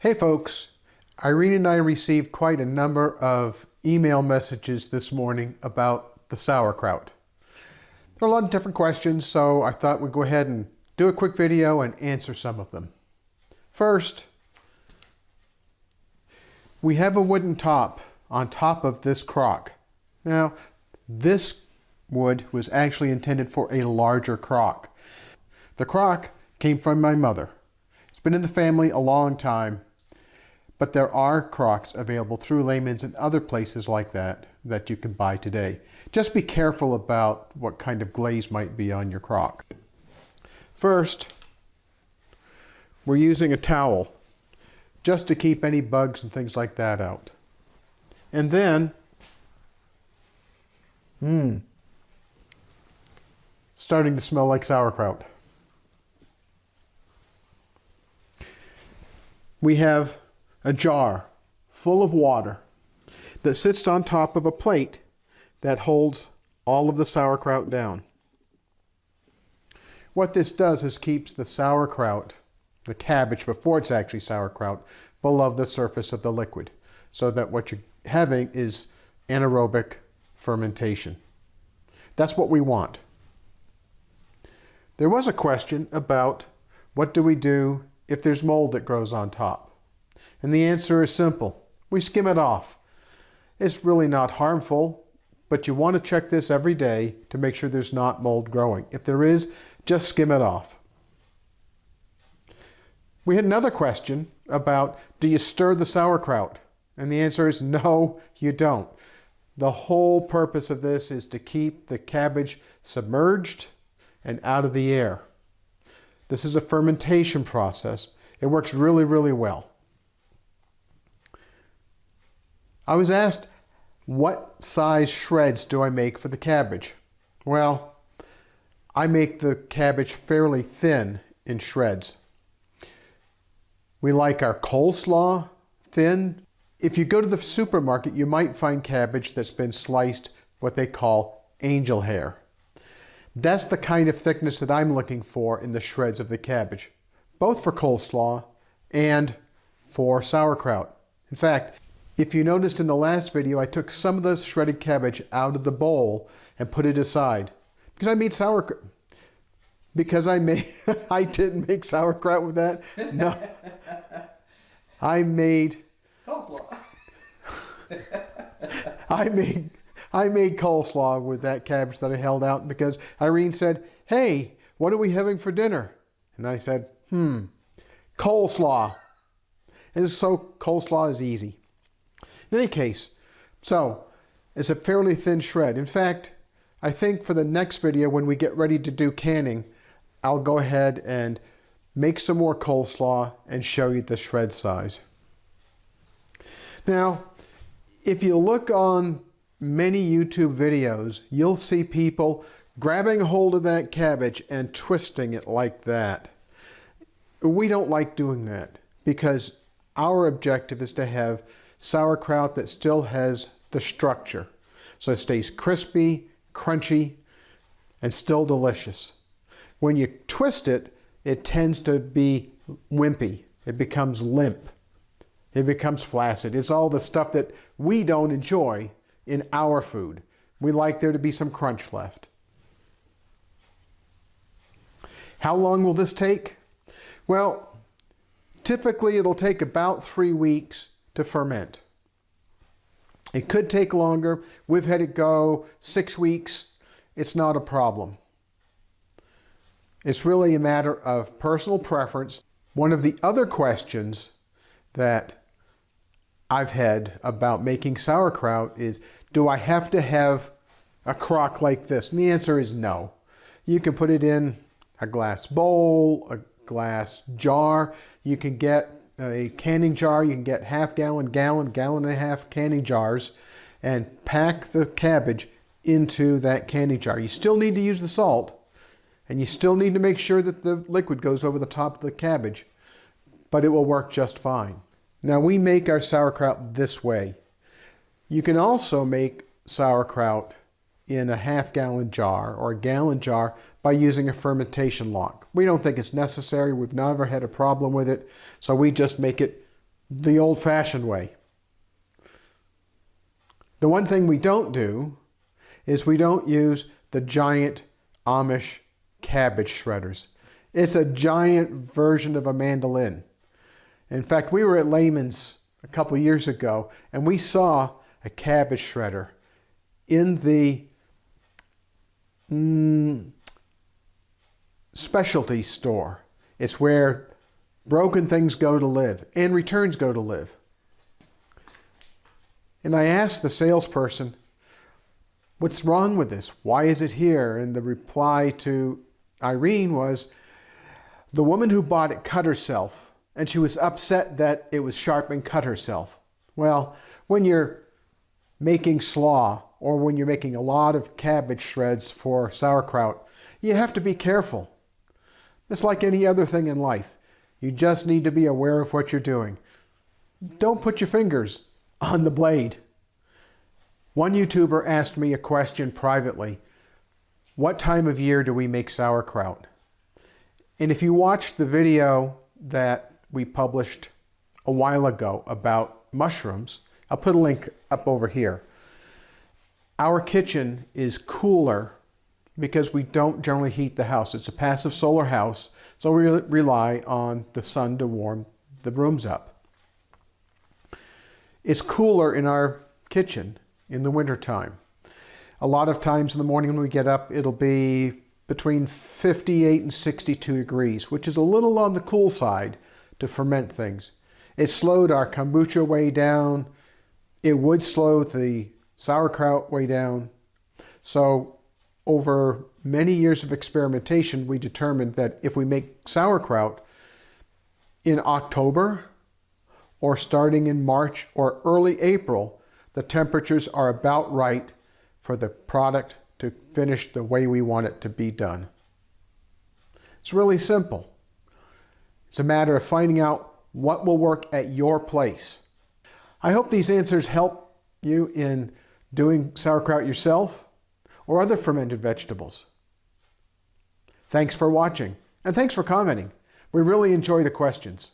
Hey folks, Irene and I received quite a number of email messages this morning about the sauerkraut. There are a lot of different questions, so I thought we'd go ahead and do a quick video and answer some of them. First, we have a wooden top on top of this crock. Now, this wood was actually intended for a larger crock. The crock came from my mother. It's been in the family a long time. But there are crocks available through Layman's and other places like that that you can buy today. Just be careful about what kind of glaze might be on your crock. First, we're using a towel just to keep any bugs and things like that out. And then, starting to smell like sauerkraut. We have a jar full of water that sits on top of a plate that holds all of the sauerkraut down. What this does is keeps the sauerkraut, the cabbage before it's actually sauerkraut, below the surface of the liquid, so that what you're having is anaerobic fermentation. That's what we want. There was a question about what do we do if there's mold that grows on top? And the answer is simple. We skim it off. It's really not harmful, but you want to check this every day to make sure there's not mold growing. If there is, just skim it off. We had another question about, do you stir the sauerkraut? And the answer is no, you don't. The whole purpose of this is to keep the cabbage submerged and out of the air. This is a fermentation process. It works really, really well. I was asked, what size shreds do I make for the cabbage? Well, I make the cabbage fairly thin in shreds. We like our coleslaw thin. If you go to the supermarket, you might find cabbage that's been sliced what they call angel hair. That's the kind of thickness that I'm looking for in the shreds of the cabbage, both for coleslaw and for sauerkraut. In fact, if you noticed in the last video, I took some of the shredded cabbage out of the bowl and put it aside because I made sauerkraut. Because I didn't make sauerkraut with that. No, I made coleslaw with that cabbage that I held out because Irene said, "Hey, what are we having for dinner?" And I said, coleslaw. And so coleslaw is easy. In any case, so it's a fairly thin shred. In fact, I think for the next video when we get ready to do canning, I'll go ahead and make some more coleslaw and show you the shred size. Now, if you look on many YouTube videos, you'll see people grabbing a hold of that cabbage and twisting it like that. We don't like doing that because our objective is to have sauerkraut that still has the structure. So it stays crispy, crunchy, and still delicious. When you twist it, it tends to be wimpy. It becomes limp. It becomes flaccid. It's all the stuff that we don't enjoy in our food. We like there to be some crunch left. How long will this take? Well, typically it'll take about 3 weeks to ferment. It could take longer. We've had it go 6 weeks. It's not a problem. It's really a matter of personal preference. One of the other questions that I've had about making sauerkraut is, do I have to have a crock like this? And the answer is no. You can put it in a glass bowl, a glass jar. You can get a canning jar. You can get half-gallon, gallon, gallon and a half canning jars and pack the cabbage into that canning jar. You still need to use the salt and you still need to make sure that the liquid goes over the top of the cabbage, but it will work just fine. Now we make our sauerkraut this way. You can also make sauerkraut in a half-gallon jar or a gallon jar by using a fermentation lock. We don't think it's necessary. We've never had a problem with it, so we just make it the old-fashioned way. The one thing we don't do is we don't use the giant Amish cabbage shredders. It's a giant version of a mandolin. In fact, we were at Lehman's a couple years ago, and we saw a cabbage shredder in the specialty store. It's where broken things go to live and returns go to live. And I asked the salesperson, what's wrong with this? Why is it here? And the reply to Irene was, the woman who bought it cut herself, and she was upset that it was sharp and cut herself. Well, when you're making slaw, or when you're making a lot of cabbage shreds for sauerkraut, you have to be careful. It's like any other thing in life. You just need to be aware of what you're doing. Don't put your fingers on the blade. One YouTuber asked me a question privately. What time of year do we make sauerkraut? And if you watched the video that we published a while ago about mushrooms, I'll put a link up over here. Our kitchen is cooler because we don't generally heat the house. It's a passive solar house, so we rely on the sun to warm the rooms up. It's cooler in our kitchen in the wintertime. A lot of times in the morning when we get up, it'll be between 58 and 62 degrees, which is a little on the cool side to ferment things. It slowed our kombucha way down. It would slow the sauerkraut way down. So over many years of experimentation, we determined that if we make sauerkraut in October or starting in March or early April, the temperatures are about right for the product to finish the way we want it to be done. It's really simple. It's a matter of finding out what will work at your place. I hope these answers help you in doing sauerkraut yourself or other fermented vegetables. Thanks for watching, and thanks for commenting. We really enjoy the questions.